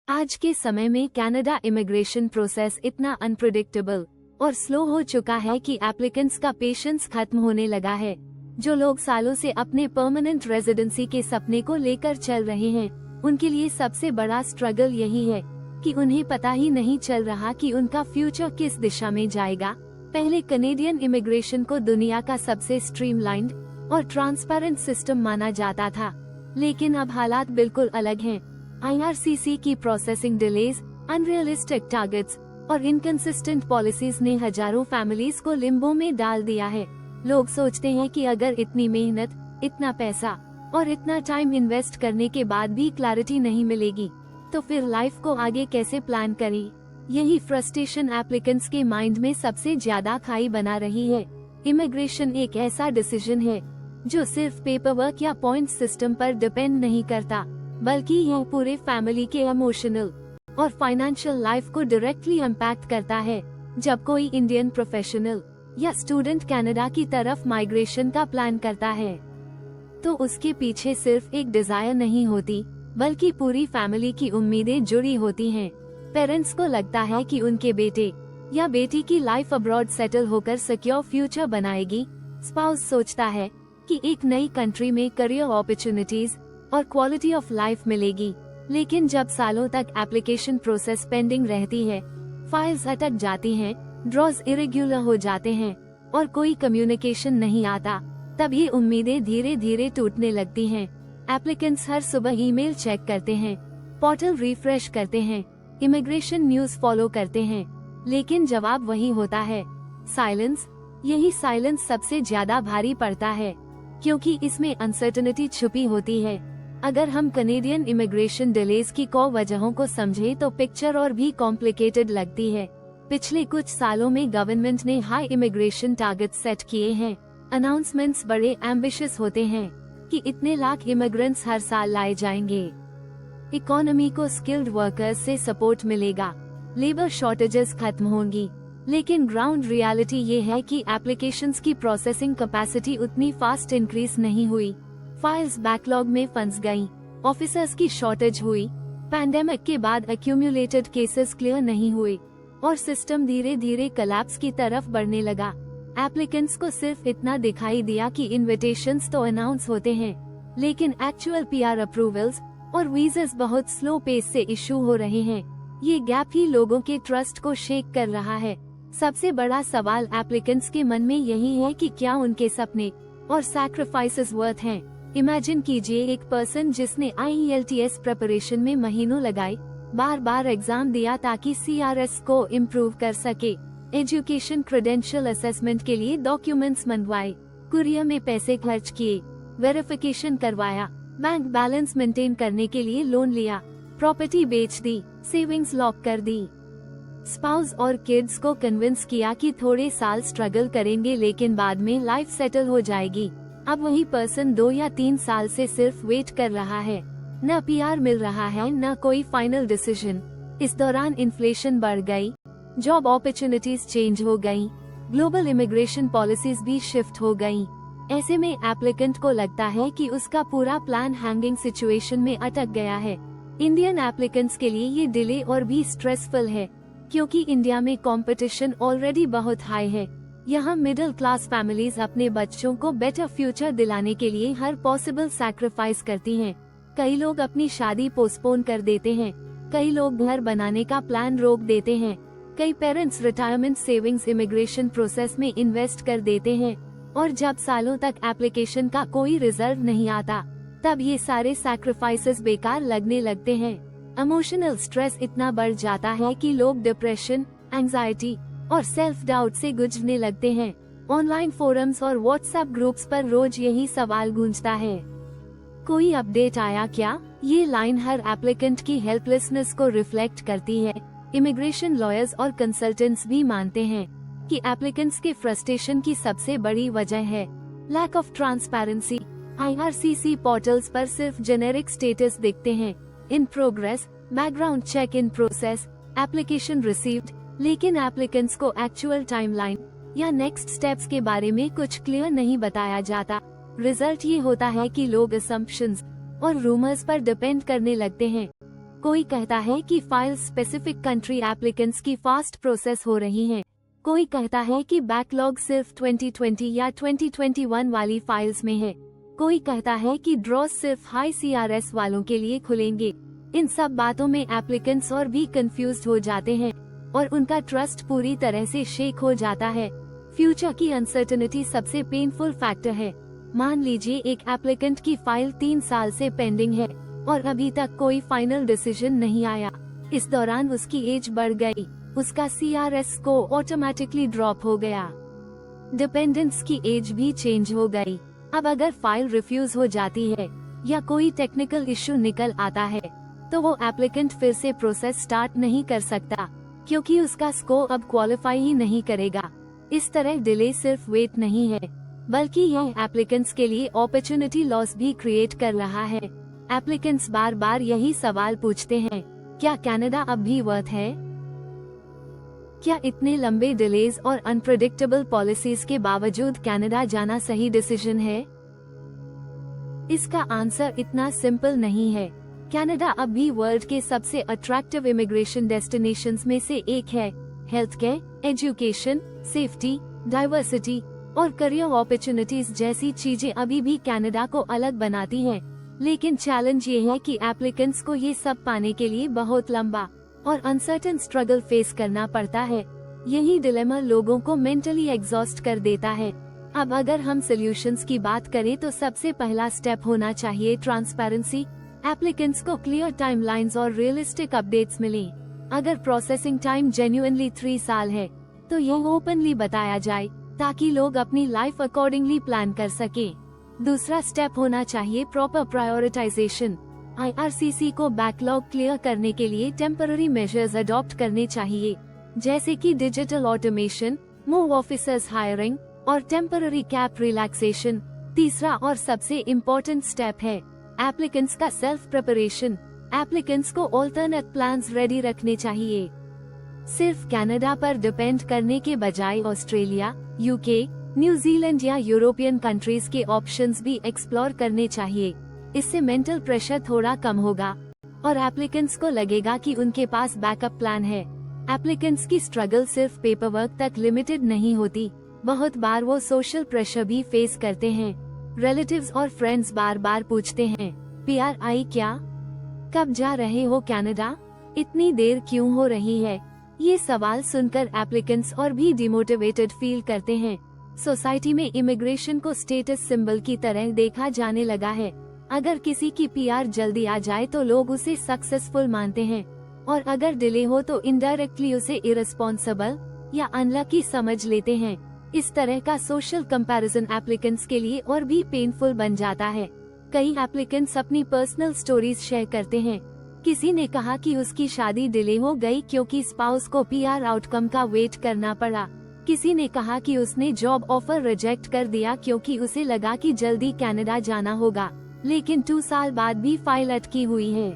आज के समय में कनाडा इमिग्रेशन प्रोसेस इतना अनप्रेडिक्टेबल और स्लो हो चुका है कि एप्लीकेंट्स का पेशेंस खत्म होने लगा है। जो लोग सालों से अपने परमानेंट रेजिडेंसी के सपने को लेकर चल रहे हैं, उनके लिए सबसे बड़ा स्ट्रगल यही है कि उन्हें पता ही नहीं चल रहा कि उनका फ्यूचर किस दिशा में जाएगा। पहले कनेडियन इमिग्रेशन को दुनिया का सबसे स्ट्रीमलाइंड और ट्रांसपेरेंट सिस्टम माना जाता था, लेकिन अब हालात बिल्कुल अलग हैं। IRCC की प्रोसेसिंग डिलेज, अनरियलिस्टिक टारगेट्स और इनकंसिस्टेंट पॉलिसीज ने हजारों फैमिलीज को लिम्बो में डाल दिया है। लोग सोचते हैं कि अगर इतनी मेहनत, इतना पैसा और इतना टाइम इन्वेस्ट करने के बाद भी क्लैरिटी नहीं मिलेगी, तो फिर लाइफ को आगे कैसे प्लान करें। यही फ्रस्ट्रेशन एप्लीकेंट्स के माइंड में सबसे ज्यादा खाई बना रही है। इमिग्रेशन एक ऐसा डिसीजन है जो सिर्फ पेपर वर्क या पॉइंट सिस्टम पर डिपेंड नहीं करता, बल्कि यह पूरे फैमिली के इमोशनल और फाइनेंशियल लाइफ को डायरेक्टली इम्पैक्ट करता है। जब कोई इंडियन प्रोफेशनल या स्टूडेंट कनाडा की तरफ माइग्रेशन का प्लान करता है, तो उसके पीछे सिर्फ एक डिजायर नहीं होती, बल्कि पूरी फैमिली की उम्मीदें जुड़ी होती हैं। पेरेंट्स को लगता है कि उनके बेटे या बेटी की लाइफ अब्रॉड सेटल होकर सिक्योर फ्यूचर बनाएगी। स्पाउस सोचता है कि एक नई कंट्री में करियर अपॉर्चुनिटीज और क्वालिटी ऑफ लाइफ मिलेगी, लेकिन जब सालों तक एप्लीकेशन प्रोसेस पेंडिंग रहती है, फाइल्स अटक जाती हैं, ड्रॉज इरेग्युलर हो जाते हैं और कोई कम्युनिकेशन नहीं आता, तब ये उम्मीदें धीरे धीरे टूटने लगती हैं। एप्लीकेंट्स हर सुबह ईमेल चेक करते हैं, पोर्टल रिफ्रेश करते हैं, इमिग्रेशन न्यूज फॉलो करते हैं, लेकिन जवाब वही होता है, साइलेंस। यही साइलेंस सबसे ज्यादा भारी पड़ता है, क्योंकि इसमें अनसर्टेनिटी छुपी होती है। अगर हम कनेडियन इमिग्रेशन डिलेज की वजहों को समझें तो पिक्चर और भी कॉम्प्लिकेटेड लगती है। पिछले कुछ सालों में गवर्नमेंट ने हाई इमिग्रेशन टारगेट सेट किए हैं। अनाउंसमेंट्स बड़े एम्बिशियस होते हैं कि इतने लाख इमिग्रेंट्स हर साल लाए जाएंगे, इकोनॉमी को स्किल्ड वर्कर्स से सपोर्ट मिलेगा, लेबर शॉर्टेजेस खत्म होंगी, लेकिन ग्राउंड रियलिटी ये है कि एप्लीकेशंस की प्रोसेसिंग कैपेसिटी उतनी फास्ट इंक्रीज नहीं हुई। फाइल्स बैकलॉग में फंस गयी, ऑफिसर्स की शॉर्टेज हुई, पैंडेमिक के बाद एक्यूमुलेटेड केसेस क्लियर नहीं हुए और सिस्टम धीरे धीरे कोलैप्स की तरफ बढ़ने लगा। एप्लीकेंट्स को सिर्फ इतना दिखाई दिया कि इन्विटेशंस तो अनाउंस होते हैं, लेकिन एक्चुअल PR अप्रूवल्स और वीजास बहुत स्लो पेस से इशू हो रहे हैं। ये गैप ही लोगों के ट्रस्ट को शेक कर रहा है। सबसे बड़ा सवाल एप्लीकेंट्स के मन में यही है कि क्या उनके सपने और सैक्रिफाइसेस वर्थ हैं। इमेजिन कीजिए एक पर्सन जिसने IELTS प्रिपरेशन में महीनों लगाए, बार बार एग्जाम दिया ताकि CRS को इम्प्रूव कर सके, एजुकेशन क्रेडेंशियल असेसमेंट के लिए डॉक्यूमेंट्स मंगवाए, कुरियर में पैसे खर्च किए, वेरिफिकेशन करवाया, बैंक बैलेंस मेंटेन करने के लिए लोन लिया, प्रॉपर्टी बेच दी, सेविंग्स लॉक कर दी, स्पाउस और किड्स को कन्विंस किया कि थोड़े साल स्ट्रगल करेंगे लेकिन बाद में लाइफ सेटल हो जाएगी। अब वही पर्सन 2 या 3 साल से सिर्फ वेट कर रहा है, न PR मिल रहा है, न कोई फाइनल डिसीजन। इस दौरान इन्फ्लेशन बढ़ गई, जॉब अपॉर्चुनिटीज चेंज हो गयी, ग्लोबल इमिग्रेशन पॉलिसीज भी शिफ्ट हो गयी। ऐसे में एप्लीकेंट को लगता है कि उसका पूरा प्लान हैंगिंग सिचुएशन में अटक गया है। इंडियन एप्लीकेंट्स के लिए ये डिले और भी स्ट्रेसफुल है, क्योंकि इंडिया में कंपटीशन ऑलरेडी बहुत हाई है। यहाँ मिडिल क्लास फैमिलीज अपने बच्चों को बेटर फ्यूचर दिलाने के लिए हर पॉसिबल सैक्रिफाइस करती हैं। कई लोग अपनी शादी पोस्टपोन कर देते हैं, कई लोग घर बनाने का प्लान रोक देते हैं, कई parents retirement savings immigration process में इन्वेस्ट कर देते हैं, और जब सालों तक एप्लीकेशन का कोई रिजल्ट नहीं आता, तब ये सारे सैक्रिफाइसेस बेकार लगने लगते हैं। इमोशनल स्ट्रेस इतना बढ़ जाता है कि लोग डिप्रेशन, एंजाइटी और सेल्फ डाउट से गुजरने लगते हैं। ऑनलाइन फोरम्स और व्हाट्सएप ग्रुप्स पर रोज यही सवाल गूंजता है, कोई अपडेट आया क्या? ये लाइन हर एप्लीकेंट की हेल्पलेसनेस को रिफ्लेक्ट करती है। इमिग्रेशन लॉयर्स और कंसल्टेंट्स भी मानते हैं कि एप्लीकेंट्स के फ्रस्ट्रेशन की सबसे बड़ी वजह है lack of transparency. IRCC portals पर सिर्फ जेनेरिक स्टेटस दिखते हैं, in progress, background check in process, application received, लेकिन एप्लीकेंट्स को एक्चुअल टाइमलाइन या नेक्स्ट स्टेप्स के बारे में कुछ क्लियर नहीं बताया जाता। रिजल्ट ये होता है कि लोग असम्पशंस और रूमर्स पर डिपेंड करने लगते हैं। कोई कहता है कि फाइल स्पेसिफिक कंट्री एप्लीकेंट्स की फास्ट प्रोसेस हो रही हैं। कोई कहता है कि बैकलॉग सिर्फ 2020 या 2021 वाली फाइल्स में है। कोई कहता है कि ड्रॉस सिर्फ हाई CRS वालों के लिए खुलेंगे। इन सब बातों में एप्लीकेंट्स और भी कंफ्यूज्ड हो जाते हैं और उनका ट्रस्ट पूरी तरह से शेक हो जाता है। फ्यूचर की अनसर्टेनिटी सबसे पेनफुल फैक्टर है। मान लीजिए एक एप्लीकेंट की फाइल 3 साल से पेंडिंग है और अभी तक कोई फाइनल डिसीजन नहीं आया। इस दौरान उसकी एज बढ़ गई, उसका CRS स्कोर ऑटोमेटिकली ड्रॉप हो गया, डिपेंडेंट्स की एज भी चेंज हो गई। अब अगर फाइल रिफ्यूज हो जाती है या कोई टेक्निकल इश्यू निकल आता है तो वो एप्लीकेंट फिर से प्रोसेस स्टार्ट नहीं कर सकता, क्योंकि उसका स्कोर अब क्वालिफाई ही नहीं करेगा। इस तरह डिले सिर्फ वेट नहीं है, बल्कि यह एप्लीकेंट्स के लिए अपॉर्चुनिटी लॉस भी क्रिएट कर रहा है। एप्लीकेंट्स बार बार यही सवाल पूछते हैं, क्या कनाडा अब भी वर्थ है? क्या इतने लंबे डिलेज और अनप्रेडिक्टेबल पॉलिसीज के बावजूद कनाडा जाना सही डिसीजन है? इसका आंसर इतना सिंपल नहीं है। कनाडा अब भी वर्ल्ड के सबसे अट्रैक्टिव इमिग्रेशन डेस्टिनेशंस में से एक है। Health care, education, safety, diversity और करियर अपॉर्चुनिटीज जैसी चीजें अभी भी कनाडा को अलग बनाती हैं। लेकिन चैलेंज ये है कि एप्लीकेंट्स को ये सब पाने के लिए बहुत लंबा और अनसर्टेन स्ट्रगल फेस करना पड़ता है। यही डिलेमा लोगों को मेंटली एग्जॉस्ट कर देता है। अब अगर हम सॉल्यूशंस की बात करें तो सबसे पहला स्टेप होना चाहिए ट्रांसपेरेंसी। एप्लीकेंट्स को क्लियर टाइमलाइंस और रियलिस्टिक अपडेट्स मिलें। अगर प्रोसेसिंग टाइम जेन्युइनली 3 साल है तो यह ओपनली बताया जाए, ताकि लोग अपनी लाइफ अकॉर्डिंगली प्लान कर सके। दूसरा स्टेप होना चाहिए प्रॉपर प्रायोरिटाइजेशन। IRCC को बैकलॉग क्लियर करने के लिए टेम्पररी मेजर्स अडॉप्ट करने चाहिए, जैसे कि डिजिटल ऑटोमेशन, मोर ऑफिसर्स हायरिंग और टेम्पररी कैप रिलैक्सेशन। तीसरा और सबसे इम्पोर्टेंट स्टेप है एप्लीकेंट्स का सेल्फ प्रिपरेशन। एप्लीकेंट्स को ऑल्टरनेट प्लान्स रेडी रखने चाहिए। सिर्फ कनाडा पर डिपेंड करने के बजाय ऑस्ट्रेलिया, UK, न्यूजीलैंड या यूरोपियन कंट्रीज के ऑप्शंस भी एक्सप्लोर करने चाहिए। इससे मेंटल प्रेशर थोड़ा कम होगा और एप्लीकेंट्स को लगेगा कि उनके पास बैकअप प्लान है। एप्लीकेंट्स की स्ट्रगल सिर्फ पेपरवर्क तक लिमिटेड नहीं होती, बहुत बार वो सोशल प्रेशर भी फेस करते हैं। रिलेटिव्स और फ्रेंड्स बार बार पूछते हैं, PR आई क्या? कब जा रहे हो कनाडा? इतनी देर क्यों हो रही है? ये सवाल सुनकर एप्लीकेंट्स और भी डिमोटिवेटेड फील करते हैं। सोसाइटी में इमिग्रेशन को स्टेटस सिंबल की तरह देखा जाने लगा है। अगर किसी की PR जल्दी आ जाए तो लोग उसे सक्सेसफुल मानते हैं, और अगर डिले हो तो इनडायरेक्टली उसे इररिस्पॉन्सिबल या अनलकी समझ लेते हैं। इस तरह का सोशल कंपैरिजन एप्लीकेंट्स के लिए और भी पेनफुल बन जाता है। कई एप्लीकेंट्स अपनी पर्सनल स्टोरीज शेयर करते हैं। किसी ने कहा कि उसकी शादी डिले हो गई क्योंकि स्पाउस को PR आउटकम का वेट करना पड़ा। किसी ने कहा कि उसने जॉब ऑफर रिजेक्ट कर दिया क्योंकि उसे लगा कि जल्दी कनाडा जाना होगा, लेकिन 2 साल बाद भी फाइल अटकी हुई है।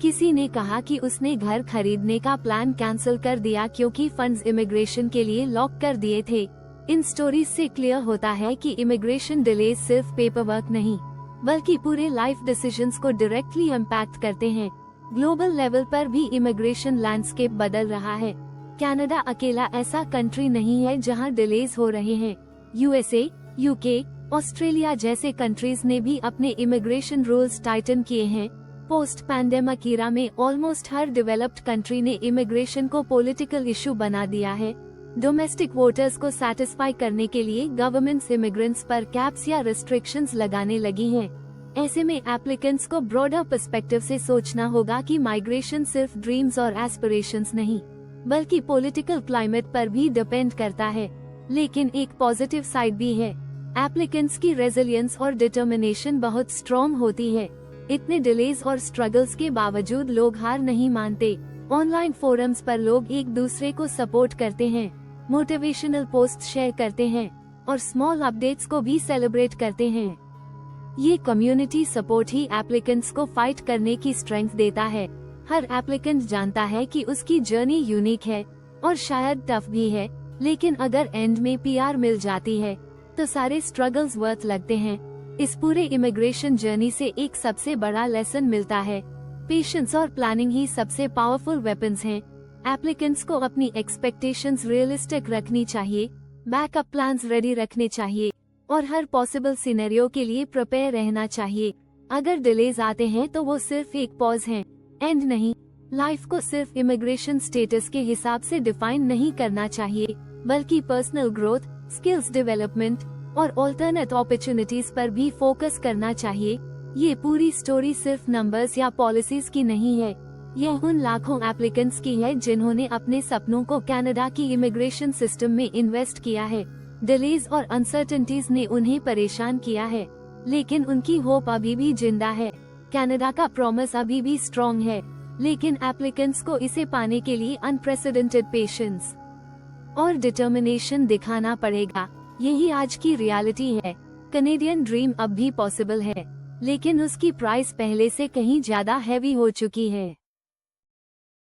किसी ने कहा कि उसने घर खरीदने का प्लान कैंसिल कर दिया क्योंकि फंड्स इमिग्रेशन के लिए लॉक कर दिए थे। इन स्टोरीज से क्लियर होता है कि इमिग्रेशन डिले सिर्फ पेपरवर्क नहीं, बल्कि पूरे लाइफ डिसीजंस को डायरेक्टली इम्पैक्ट करते हैं। ग्लोबल लेवल पर भी इमिग्रेशन लैंडस्केप बदल रहा है। कनाडा अकेला ऐसा कंट्री नहीं है जहां डिलेज हो रहे हैं। USA, UK, ऑस्ट्रेलिया जैसे कंट्रीज ने भी अपने इमिग्रेशन रूल्स टाइटन किए हैं। पोस्ट पैंडेमिक ईरा में ऑलमोस्ट हर डेवलप्ड कंट्री ने इमिग्रेशन को पॉलिटिकल इशू बना दिया है। डोमेस्टिक वोटर्स को सैटिस्फाई करने के लिए गवर्नमेंट्स इमिग्रेंट्स पर कैप्स या रिस्ट्रिक्शंस लगाने लगी हैं। ऐसे में एप्लीकेंट्स को ब्रॉडर पर्सपेक्टिव से सोचना होगा कि माइग्रेशन सिर्फ ड्रीम्स और एस्पिरेशंस नहीं, बल्कि पॉलिटिकल क्लाइमेट पर भी डिपेंड करता है। लेकिन एक पॉजिटिव साइड भी है। एप्लीकेंट्स की रेजिलियंस और डिटर्मिनेशन बहुत स्ट्रॉन्ग होती है। इतने डिलेज और स्ट्रगल्स के बावजूद लोग हार नहीं मानते। ऑनलाइन फोरम्स पर लोग एक दूसरे को सपोर्ट करते हैं, मोटिवेशनल पोस्ट शेयर करते हैं और स्मॉल अपडेट्स को भी सेलिब्रेट करते हैं। ये कम्युनिटी सपोर्ट ही एप्लीकेंट्स को फाइट करने की स्ट्रेंथ देता है। हर एप्लीकेंट जानता है कि उसकी जर्नी यूनिक है और शायद टफ भी है, लेकिन अगर एंड में PR मिल जाती है तो सारे स्ट्रगल्स वर्थ लगते हैं। इस पूरे इमिग्रेशन जर्नी से एक सबसे बड़ा लेसन मिलता है, पेशेंस और प्लानिंग ही सबसे पावरफुल वेपन्स हैं। एप्लीकेंट्स को अपनी एक्सपेक्टेशंस रियलिस्टिक रखनी चाहिए, बैकअप प्लान्स रेडी रखने चाहिए और हर पॉसिबल सिनेरियो के लिए प्रिपेयर रहना चाहिए। अगर डिलेज आते हैं तो वो सिर्फ एक पॉज हैं, एंड नहीं। लाइफ को सिर्फ इमिग्रेशन स्टेटस के हिसाब से डिफाइन नहीं करना चाहिए, बल्कि पर्सनल ग्रोथ, स्किल्स डेवलपमेंट और ऑल्टरनेट अपॉर्चुनिटीज पर भी फोकस करना चाहिए। ये पूरी स्टोरी सिर्फ नंबर्स या पॉलिसीज की नहीं है, यह उन लाखों एप्लीकेंट्स की है जिन्होंने अपने सपनों को कनाडा की इमिग्रेशन सिस्टम में इन्वेस्ट किया है। डिलेज और अनसर्टेनिटीज ने उन्हें परेशान किया है, लेकिन उनकी होप अभी भी जिंदा है। कनाडा का प्रॉमिस अभी भी स्ट्रॉन्ग है, लेकिन एप्लीकेंट्स को इसे पाने के लिए अनप्रेसिडेंटेड पेशेंस और डिटर्मिनेशन दिखाना पड़ेगा। यही आज की रियलिटी है। कनेडियन ड्रीम अब भी पॉसिबल है, लेकिन उसकी प्राइस पहले से कहीं ज्यादा हैवी हो चुकी है।